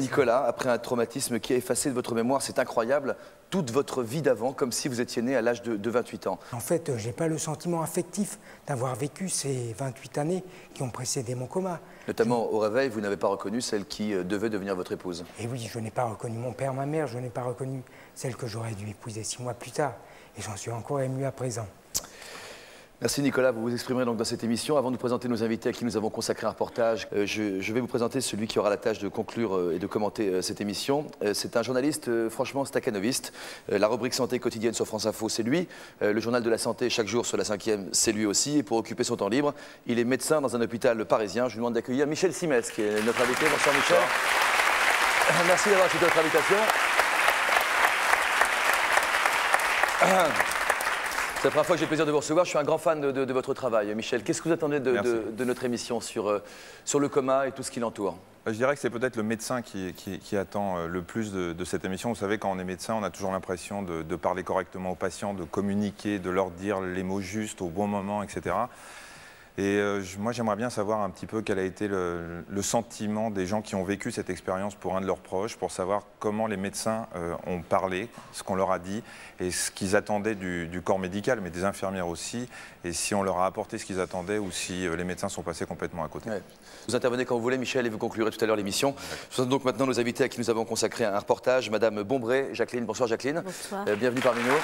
Nicolas, après un traumatisme qui a effacé de votre mémoire, c'est incroyable, toute votre vie d'avant, comme si vous étiez né à l'âge de 28 ans. En fait, je n'ai pas le sentiment affectif d'avoir vécu ces 28 années qui ont précédé mon coma. Notamment au réveil, vous n'avez pas reconnu celle qui devait devenir votre épouse. Et oui, je n'ai pas reconnu mon père, ma mère, je n'ai pas reconnu celle que j'aurais dû épouser 6 mois plus tard. Et j'en suis encore ému à présent. Merci Nicolas, vous vous exprimerez donc dans cette émission. Avant de nous présenter nos invités à qui nous avons consacré un reportage, je vais vous présenter celui qui aura la tâche de conclure et de commenter cette émission. C'est un journaliste franchement stakhanoviste. La rubrique santé quotidienne sur France Info, c'est lui. Le journal de la santé chaque jour sur la 5e, c'est lui aussi. Et pour occuper son temps libre, il est médecin dans un hôpital parisien. Je lui demande d'accueillir Michel Simès, qui est notre invité. Bonsoir Michel. Merci d'avoir accepté notre invitation. C'est la première fois que j'ai le plaisir de vous recevoir. Je suis un grand fan de votre travail. Michel, qu'est-ce que vous attendez de notre émission sur le coma et tout ce qui l'entoure? Je dirais que c'est peut-être le médecin qui attend le plus de cette émission. Vous savez, quand on est médecin, on a toujours l'impression de parler correctement aux patients, de communiquer, de leur dire les mots justes au bon moment, etc. Et moi, j'aimerais bien savoir un petit peu quel a été le sentiment des gens qui ont vécu cette expérience pour un de leurs proches, pour savoir comment les médecins ont parlé, ce qu'on leur a dit, et ce qu'ils attendaient du corps médical, mais des infirmières aussi, et si on leur a apporté ce qu'ils attendaient ou si les médecins sont passés complètement à côté. Ouais. Vous intervenez quand vous voulez, Michel, et vous conclurez tout à l'heure l'émission. Je présente donc maintenant nos invités à qui nous avons consacré un reportage. Madame Bombré, Jacqueline. Bonsoir Jacqueline. Bonsoir. Bienvenue parmi nous.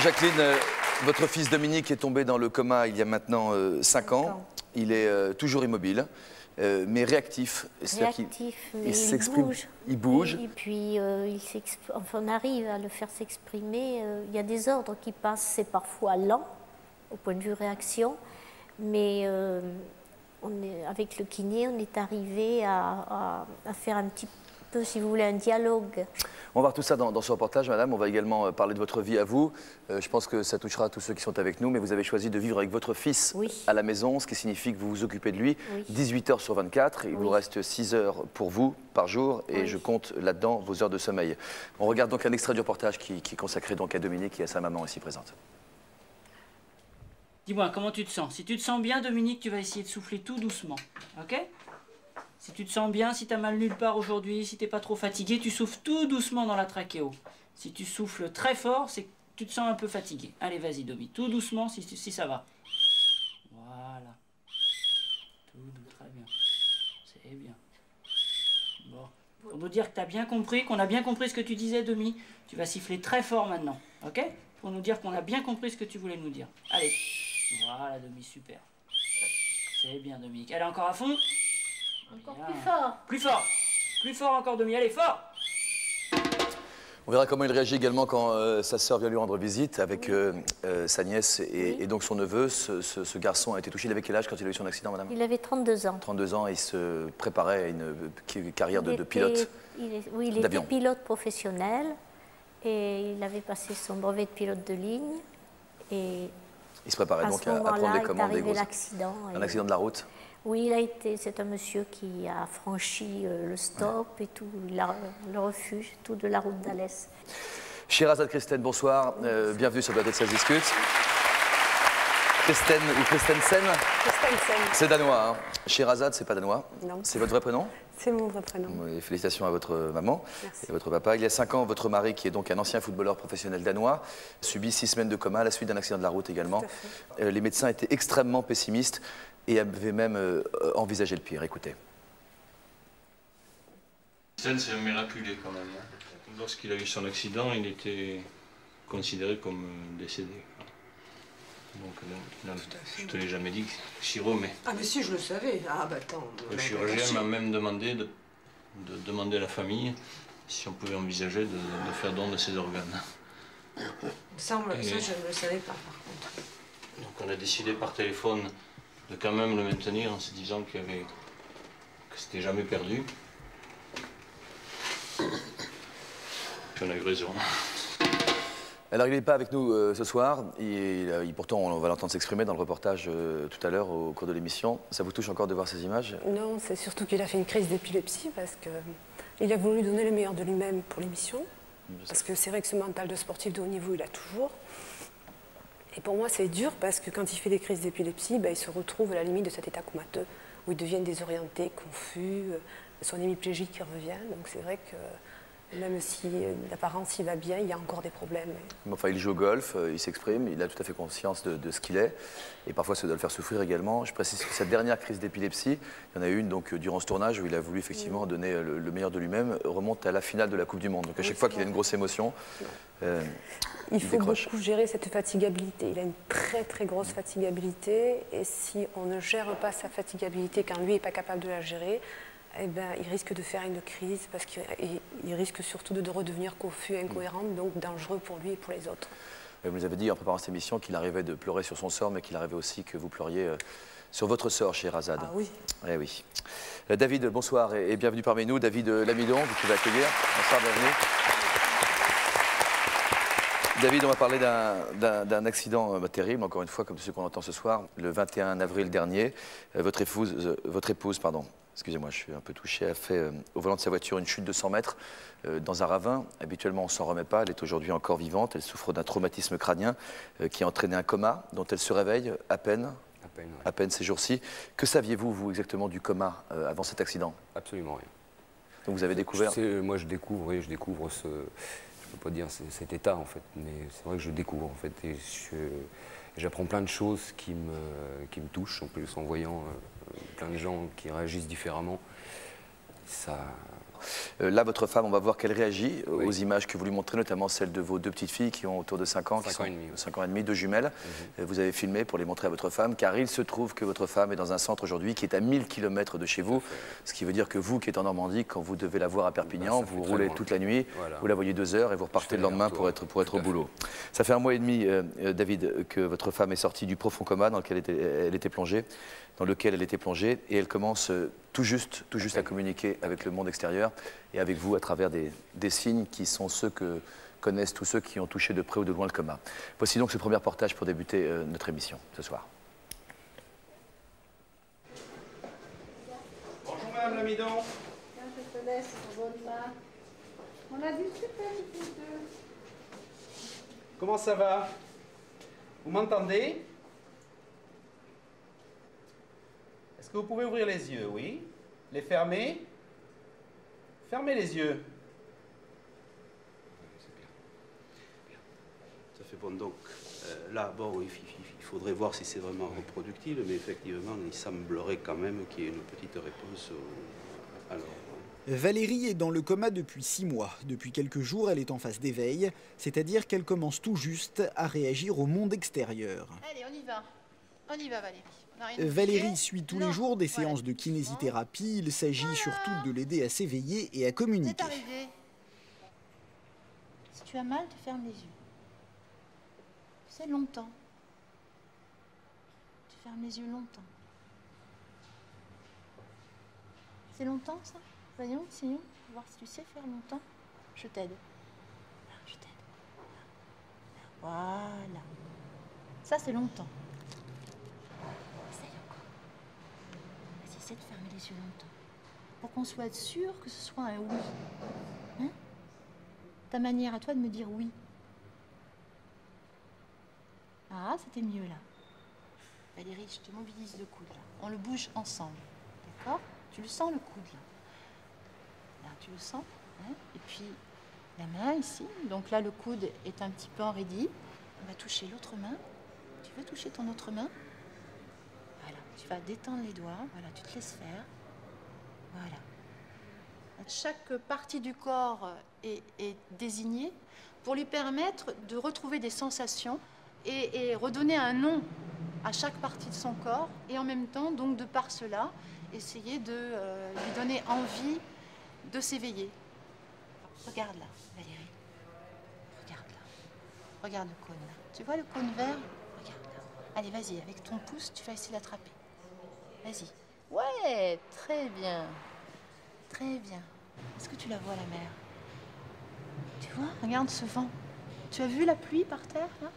Jacqueline, votre fils Dominique est tombé dans le coma il y a maintenant 5 ans. Il est toujours immobile, mais réactif. Réactif, mais il bouge. Et puis, on arrive à le faire s'exprimer. Il y a des ordres qui passent, c'est parfois lent, au point de vue réaction, mais avec le kiné, on est arrivé à faire un petit peu, si vous voulez, un dialogue. On va voir tout ça dans ce reportage, madame. On va également parler de votre vie à vous. Je pense que ça touchera tous ceux qui sont avec nous, mais vous avez choisi de vivre avec votre fils à la maison, ce qui signifie que vous vous occupez de lui 18 heures sur 24. Il vous reste 6 heures pour vous par jour et je compte là-dedans vos heures de sommeil. On regarde donc un extrait du reportage qui est consacré donc à Dominique et à sa maman ici présente. Dis-moi, comment tu te sens? Si tu te sens bien, Dominique, tu vas essayer de souffler tout doucement, ok? Si tu te sens bien, si tu as mal nulle part aujourd'hui, si tu n'es pas trop fatigué, tu souffles tout doucement dans la trachéo. Si tu souffles très fort, c'est que tu te sens un peu fatigué. Allez, vas-y, Domi, tout doucement si ça va. Voilà. Tout doux, très bien. C'est bien. Bon. Pour nous dire que tu as bien compris, qu'on a bien compris ce que tu disais, Domi, tu vas siffler très fort maintenant, ok? Pour nous dire qu'on a bien compris ce que tu voulais nous dire. Allez. Voilà, Domi, super. C'est bien, Dominique. Allez, encore à fond. Encore plus fort. Plus fort. Plus fort encore, Domi. Allez, fort. On verra comment il réagit également quand sa sœur vient lui rendre visite avec sa nièce et donc son neveu. Ce garçon a été touché. Il avait quel âge quand il a eu son accident, madame? Il avait 32 ans. 32 ans et il se préparait à une carrière de pilote Oui, il était pilote professionnel et il avait passé son brevet de pilote de ligne. Et il se préparait donc à prendre les commandes des grosses. Un accident de la route? Oui, c'est un monsieur qui a franchi le stop et tout, le refuge, tout de la route d'Alès. Sherazade Christen, bonsoir. Bienvenue sur Doit-être ça se discute. Christen ou Christensen? Christensen. C'est danois, hein. Sherazade, c'est pas danois? Non. C'est votre vrai prénom? C'est mon vrai prénom. Et félicitations à votre maman. Merci. Et votre papa. Il y a 5 ans, votre mari, qui est donc un ancien footballeur professionnel danois, subit 6 semaines de coma à la suite d'un accident de la route également. Les médecins étaient extrêmement pessimistes et avaient même envisagé le pire. Écoutez. C'est un miraculé quand même. Lorsqu'il a eu son accident, il était considéré comme décédé. Donc là, je te l'ai jamais dit, Chiro, mais... Ah mais si, je le savais. Ah bah attends... Le chirurgien m'a même demandé de demander à la famille si on pouvait envisager de faire don de ses organes. Ça, je ne le savais pas, par contre. Donc on a décidé par téléphone de quand même le maintenir en se disant que c'était jamais perdu. Puis on a eu raison. Alors, il n'est pas avec nous ce soir. Pourtant, on va l'entendre s'exprimer dans le reportage tout à l'heure au cours de l'émission. Ça vous touche encore de voir ces images? Non, c'est surtout qu'il a fait une crise d'épilepsie parce qu'il a voulu donner le meilleur de lui-même pour l'émission. Parce que c'est vrai que ce mental de sportif de haut niveau, il a toujours. Et pour moi, c'est dur parce que quand il fait des crises d'épilepsie, il se retrouve à la limite de cet état comateux où il devient désorienté, confus, son hémiplégie qui revient. Donc c'est vrai que même si d'apparence il va bien, il y a encore des problèmes. Enfin, il joue au golf, il s'exprime, il a tout à fait conscience de ce qu'il est. Et parfois, ça doit le faire souffrir également. Je précise que cette dernière crise d'épilepsie, il y en a eu une donc, durant ce tournage où il a voulu effectivement donner le meilleur de lui-même, remonte à la finale de la Coupe du Monde. Donc à chaque fois qu'il a une grosse émotion, il faut décroche. beaucoup gérer cette fatigabilité. Il a une très très grosse fatigabilité. Et si on ne gère pas sa fatigabilité quand lui n'est pas capable de la gérer, eh ben, il risque de faire une crise parce qu'il risque surtout de redevenir confus, incohérent, donc dangereux pour lui et pour les autres. Vous nous avez dit en préparant cette émission qu'il arrivait de pleurer sur son sort, mais qu'il arrivait aussi que vous pleuriez sur votre sort, Sherazade. Ah oui. Eh oui. David, bonsoir et bienvenue parmi nous. David Lamidon, vous pouvez accueillir. Bonsoir, bienvenue. David, on va parler d'un accident terrible, encore une fois, comme ceux qu'on entend ce soir. Le 21 avril dernier, votre épouse, excusez-moi, je suis un peu touché, a fait au volant de sa voiture une chute de 100 mètres dans un ravin. Habituellement, on ne s'en remet pas. Elle est aujourd'hui encore vivante. Elle souffre d'un traumatisme crânien qui a entraîné un coma dont elle se réveille à peine ces jours-ci. Que saviez-vous, vous, exactement du coma avant cet accident? Absolument rien. Donc vous avez découvert... Moi, je découvre ce... Je ne peux pas dire cet état, en fait, mais c'est vrai que je découvre, en fait, et j'apprends plein de choses qui me touchent, en plus, en voyant plein de gens qui réagissent différemment. Là, votre femme, on va voir qu'elle réagit aux images que vous lui montrez, notamment celles de vos deux petites filles qui ont autour de 5 ans, 5 ans et demi, deux jumelles. Vous avez filmé pour les montrer à votre femme, car il se trouve que votre femme est dans un centre aujourd'hui qui est à 1000 km de chez vous, ce qui veut dire que vous, qui êtes en Normandie, quand vous devez la voir à Perpignan, vous roulez toute la nuit, vous la voyez 2 heures et vous repartez le lendemain pour être au boulot. Ça fait 1 mois et demi, David, que votre femme est sortie du profond coma dans lequel elle était plongée. Et elle commence tout juste à communiquer avec le monde extérieur et avec vous à travers des signes qui sont ceux que connaissent tous ceux qui ont touché de près ou de loin le coma. Voici donc ce premier reportage pour débuter notre émission ce soir. Bonjour Madame Lamidon. Je te laisse, bonne main. On a discuté tous deux. Comment ça va? Vous m'entendez? Est-ce que vous pouvez ouvrir les yeux? Oui. Les fermer? Fermez les yeux. Ça fait bon. Donc, là, bon, il faudrait voir si c'est vraiment reproductible, mais effectivement, il semblerait quand même qu'il y ait une petite réponse. Alors. Valérie est dans le coma depuis 6 mois. Depuis quelques jours, elle est en phase d'éveil, c'est-à-dire qu'elle commence tout juste à réagir au monde extérieur. Allez, on y va. On y va, Valérie. Valérie suit tous les jours des séances de kinésithérapie. Il s'agit surtout de l'aider à s'éveiller et à communiquer. C'est arrivé. Si tu as mal, tu fermes les yeux. C'est longtemps. Tu fermes les yeux longtemps. C'est longtemps, ça? Voyons, essayons. Voir si tu sais faire longtemps. Je t'aide. Je t'aide. Voilà. Ça, c'est longtemps. Essaie de fermer les yeux longtemps, pour qu'on soit sûr que ce soit un oui. Hein? Ta manière à toi de me dire oui. Ah, c'était mieux là. Valérie, je te mobilise le coude là. On le bouge ensemble, d'accord? Tu le sens le coude là? Là, tu le sens? Hein? Et puis la main ici. Donc là, le coude est un petit peu enraidi. On va toucher l'autre main. Tu veux toucher ton autre main? Tu vas détendre les doigts, voilà, tu te laisses faire. Voilà. Chaque partie du corps est désignée pour lui permettre de retrouver des sensations et redonner un nom à chaque partie de son corps. Et en même temps, donc de par cela, essayer de lui donner envie de s'éveiller. Regarde là, Valérie. Regarde là. Regarde le cône là. Tu vois le cône vert? Regarde là. Allez, vas-y, avec ton pouce, tu vas essayer d'attraper. Vas-y. Ouais, très bien. Très bien. Est-ce que tu la vois, la mer? Tu vois? Regarde ce vent. Tu as vu la pluie par terre, là?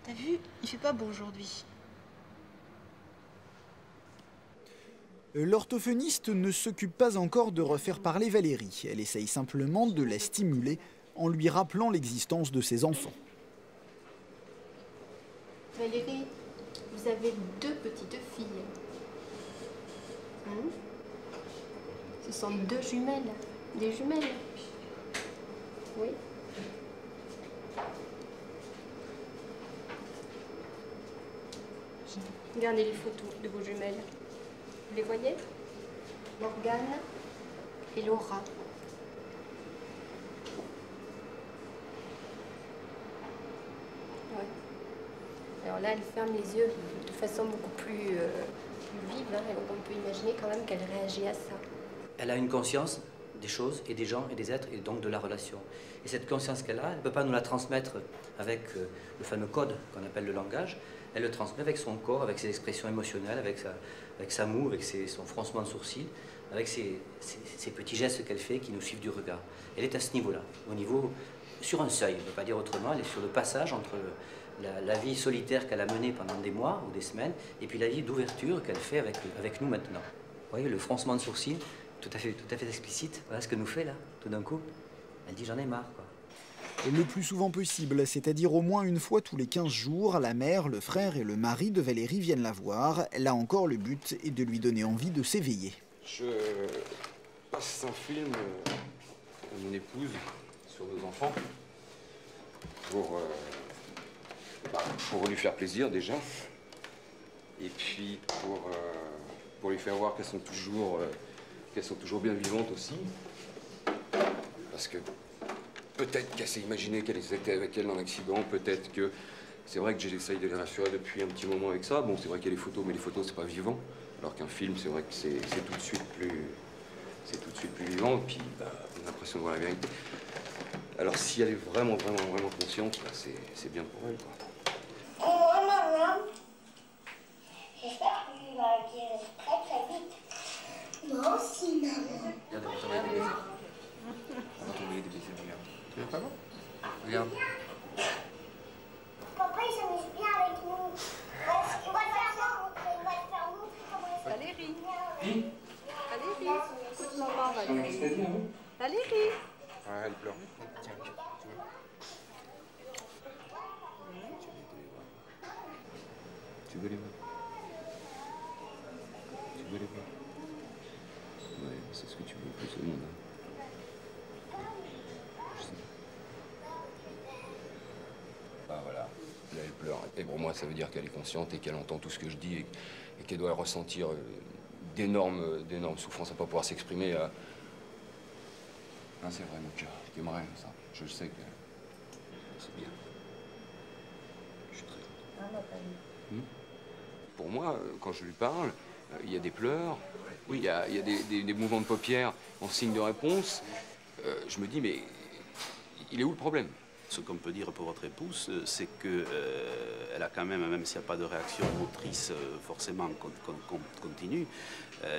T'as vu? Il fait pas beau aujourd'hui. L'orthophoniste ne s'occupe pas encore de refaire parler Valérie. Elle essaye simplement de la stimuler en lui rappelant l'existence de ses enfants. Valérie, vous avez 2 petites filles. Ce sont deux jumelles, des jumelles. Oui. Regardez les photos de vos jumelles. Vous les voyez? Morgane et Laura. Ouais. Alors là, elle ferme les yeux de façon beaucoup plus vive, hein, et donc on peut imaginer quand même qu'elle réagit à ça. Elle a une conscience des choses et des gens et des êtres et donc de la relation. Et cette conscience qu'elle a, elle ne peut pas nous la transmettre avec le fameux code qu'on appelle le langage. Elle le transmet avec son corps, avec ses expressions émotionnelles, avec sa moue, avec son froncement de sourcils, avec ces petits gestes qu'elle fait qui nous suivent du regard. Elle est à ce niveau-là, sur un seuil, on ne peut pas dire autrement, elle est sur le passage entre la vie solitaire qu'elle a menée pendant des mois ou des semaines et puis la vie d'ouverture qu'elle fait avec nous maintenant. Vous voyez, le froncement de sourcils, tout à fait explicite, voilà ce que nous fait là, tout d'un coup. Elle dit j'en ai marre, quoi. Le plus souvent possible, c'est-à-dire au moins une fois tous les 15 jours, la mère, le frère et le mari de Valérie viennent la voir. Là encore, le but est de lui donner envie de s'éveiller. Je passe un film à mon épouse sur nos enfants pour lui faire plaisir déjà, et puis pour lui faire voir qu'elles sont toujours bien vivantes aussi, parce que peut-être qu'elle s'est imaginé qu'elle était avec elle dans l'accident, peut-être que c'est vrai que j'essaye de les rassurer depuis un petit moment avec ça. Bon, c'est vrai qu'il y a les photos, mais les photos c'est pas vivant, alors qu'un film c'est vrai que c'est tout de suite plus vivant, et puis on a l'impression de voir la vérité. Alors si elle est vraiment consciente, bah, c'est bien pour elle, quoi. Maman, j'espère que tu vas guérir très vite. Moi aussi, maman. Regarde, on va tomber des baisers, regarde. Tu veux pas voir? Regarde. Papa, il s'amuse bien avec nous. On va le faire montrer comment il fait. Valérie. Valérie. Écoute maman, Valérie. Valérie. Ouais, elle pleure. Tiens, tu veux les voir? Tu veux les voir? Ouais, c'est ce que tu veux le plus au monde. Hein. Je sais. Ah voilà, là elle pleure. Et pour moi, ça veut dire qu'elle est consciente et qu'elle entend tout ce que je dis et qu'elle doit ressentir d'énormes souffrances à ne pas pouvoir s'exprimer. Non, c'est vrai, mon cœur, qui aimerait ça. Je le sais que c'est bien. Je suis très content. Pour moi, quand je lui parle, il y a des pleurs, oui, il y a des mouvements de paupières en signe de réponse. Je me dis, mais il est où le problème? Ce qu'on peut dire pour votre épouse, c'est qu'elle a quand même s'il n'y a pas de réaction motrice forcément continue,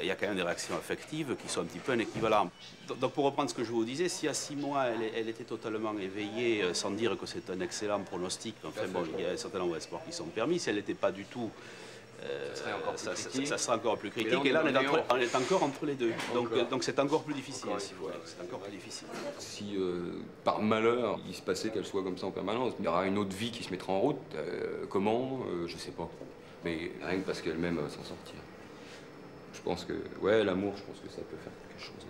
il y a quand même des réactions affectives qui sont un petit peu un équivalent. Donc pour reprendre ce que je vous disais, si à 6 mois elle était totalement éveillée, sans dire que c'est un excellent pronostic, enfin bon, il y a un certain nombre d'espoirs qui sont permis, si elle n'était pas du tout... ça serait encore plus critique. Et là, on est encore entre les deux. Donc c'est encore plus difficile. C'est encore plus difficile. Si par malheur, il se passait qu'elle soit comme ça en permanence, il y aura une autre vie qui se mettra en route. Comment je sais pas. Mais rien que parce qu'elle-même s'en sortir. Je pense que, ouais, l'amour, je pense que ça peut faire quelque chose.